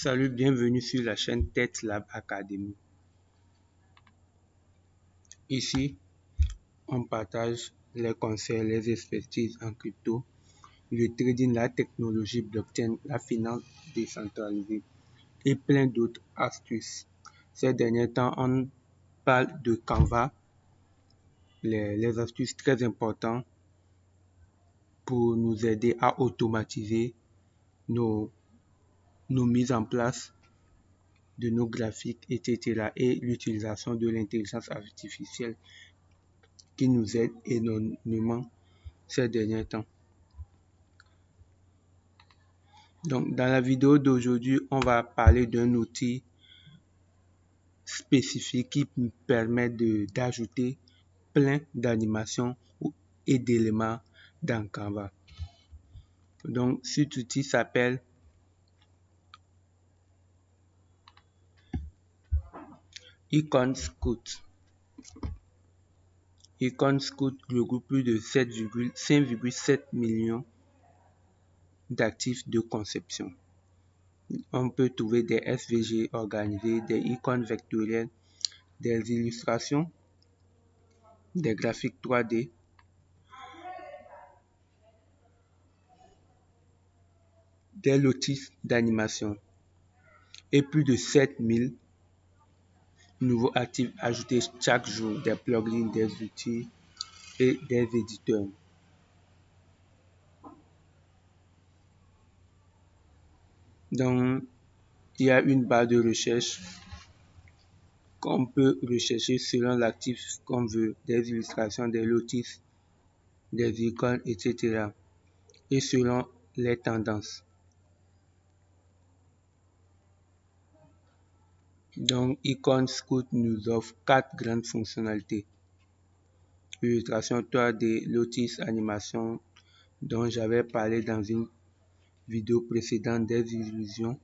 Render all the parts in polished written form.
Salut, bienvenue sur la chaîne TechLab Academy. Ici, on partage les conseils, les expertises en crypto, le trading, la technologie blockchain, la finance décentralisée et plein d'autres astuces. Ces derniers temps, on parle de Canva, les astuces très importantes pour nous aider à automatiser nos mises en place de nos graphiques, etc. et l'utilisation de l'intelligence artificielle qui nous aide énormément ces derniers temps. Donc, dans la vidéo d'aujourd'hui, on va parler d'un outil spécifique qui nous permet d'ajouter plein d'animations et d'éléments dans Canva. Donc, cet outil s'appelle Icon Scout. Icon Scout regroupe plus de 5,7 millions d'actifs de conception. On peut trouver des SVG organisés, des icônes vectorielles, des illustrations, des graphiques 3D, des lotus d'animation et plus de 7000 nouveaux actifs ajoutés chaque jour, des plugins, des outils et des éditeurs. Donc, il y a une barre de recherche qu'on peut rechercher selon l'actif qu'on veut, des illustrations, des lotus, des icônes, etc. et selon les tendances. Donc, Icon Scout nous offre 4 grandes fonctionnalités. Illustration 3D, lotus, animation, dont j'avais parlé dans une vidéo précédente, des illusions,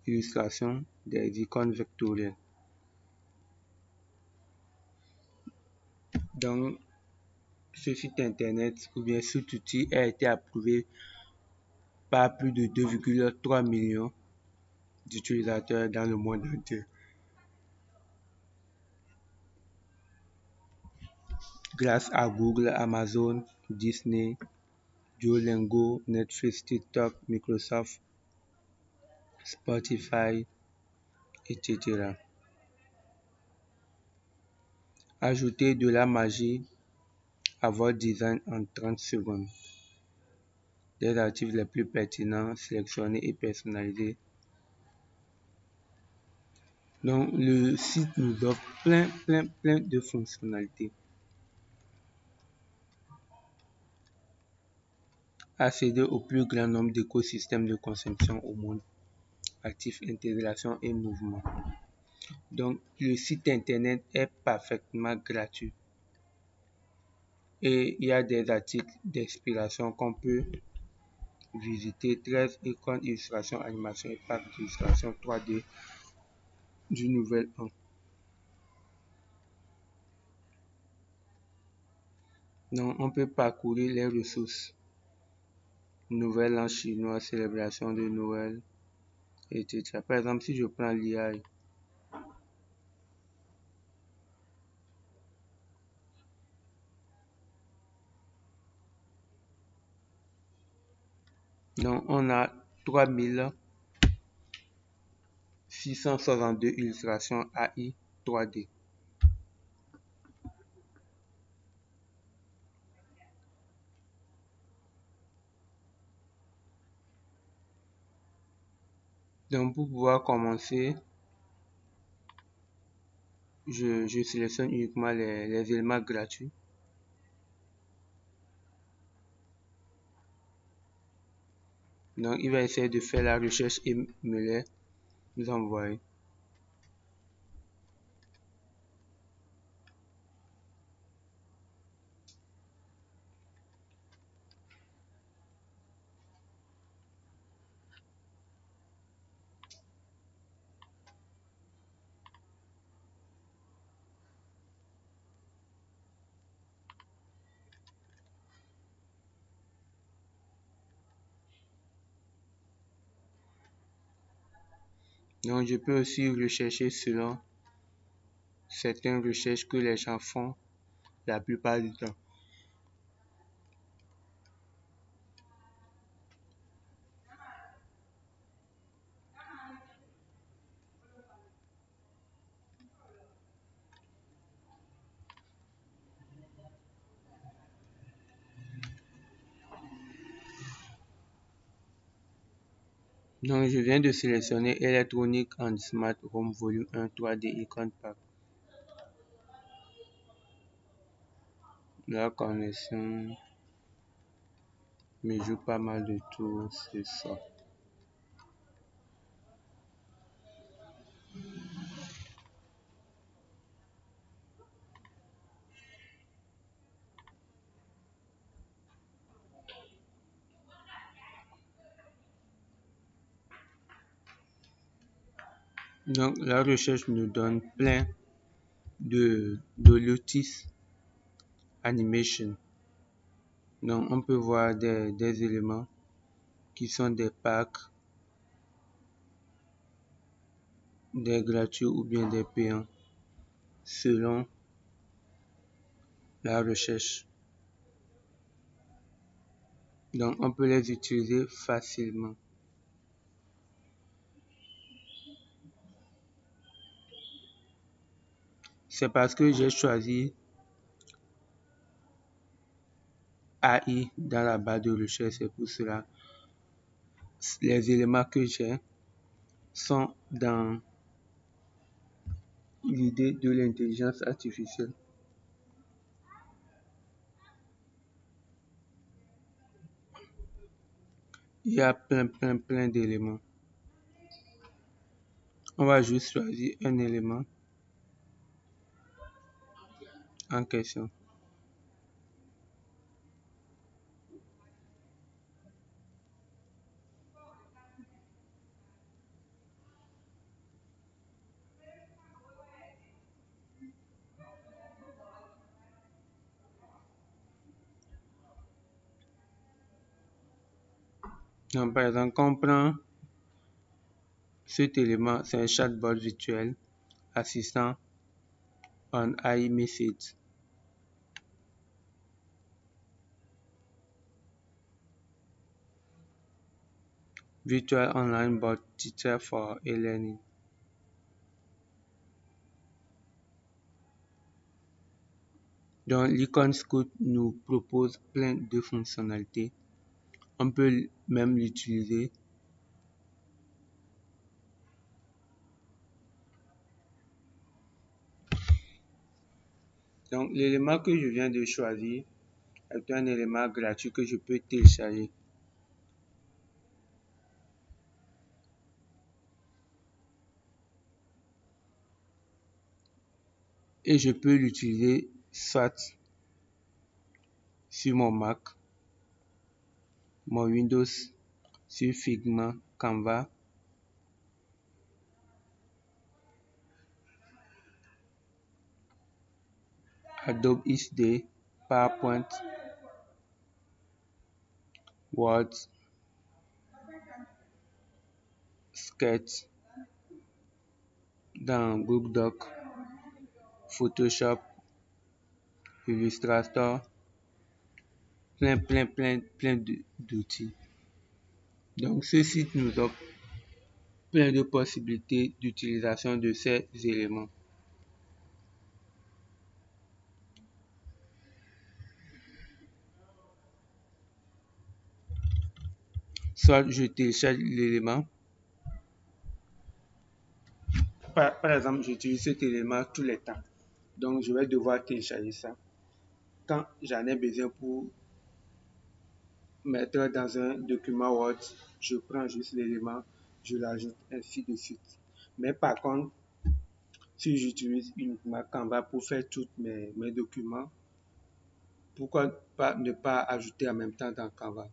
illustrations, des icônes vectorielles. Donc, ce site internet ou bien cet outil a été approuvé par plus de 2,3 millions d'utilisateurs dans le monde entier. Grâce à Google, Amazon, Disney, Duolingo, Netflix, TikTok, Microsoft, Spotify, etc. Ajoutez de la magie à votre design en 30 secondes. Des articles les plus pertinents, sélectionnés et personnalisés. Donc, le site nous offre plein de fonctionnalités. Accéder au plus grand nombre d'écosystèmes de consommation au monde. Actifs, intégration et mouvement. Donc, le site internet est parfaitement gratuit. Et il y a des articles d'inspiration qu'on peut visiter. 13 icônes, illustrations, animations et packs d'illustration 3D du nouvel an. Donc, on peut parcourir les ressources. Nouvel an chinois, célébration de Noël, etc. Par exemple, si je prends l'IA, donc on a 3662 illustrations AI 3D. Donc pour pouvoir commencer, je sélectionne uniquement les éléments gratuits. Donc il va essayer de faire la recherche et me les envoyer. Donc, je peux aussi rechercher selon certaines recherches que les gens font la plupart du temps. Donc, je viens de sélectionner Electronic and Smart Home Volume 1 3D Icon Pack. La connexion me joue pas mal de tours, c'est ça. Donc, la recherche nous donne plein de l'outil animation. Donc, on peut voir des éléments qui sont des packs, des gratuits ou bien des payants, selon la recherche. Donc, on peut les utiliser facilement. C'est parce que j'ai choisi AI dans la barre de recherche, c'est pour cela. Les éléments que j'ai sont dans l'idée de l'intelligence artificielle. Il y a plein d'éléments. On va juste choisir un élément en question. Donc, par exemple, quand on prend cet élément, c'est un chatbot virtuel assistant on iMessage. Virtual online bot teacher for e-learning. Donc, l'icône Scout nous propose plein de fonctionnalités. On peut même l'utiliser. Donc, l'élément que je viens de choisir est un élément gratuit que je peux télécharger. Et je peux l'utiliser soit sur mon Mac, mon Windows, sur Figma, Canva, Adobe XD, PowerPoint, Word, Sketch, dans Google Doc, Photoshop, Illustrator, plein d'outils. Donc, ce site nous offre plein de possibilités d'utilisation de ces éléments. Soit je télécharge l'élément. Par exemple, j'utilise cet élément tous les temps. Donc, je vais devoir télécharger ça. Quand j'en ai besoin pour mettre dans un document Word, je prends juste l'élément, je l'ajoute, ainsi de suite. Mais par contre, si j'utilise uniquement Canva pour faire tous mes documents, pourquoi ne pas ajouter en même temps dans Canva?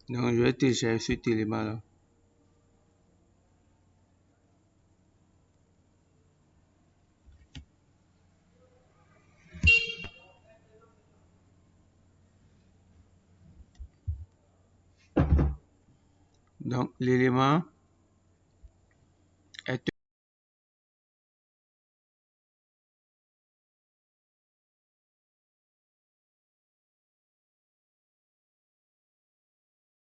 Donc, je vais télécharger cet élément-là. Donc, l'élément est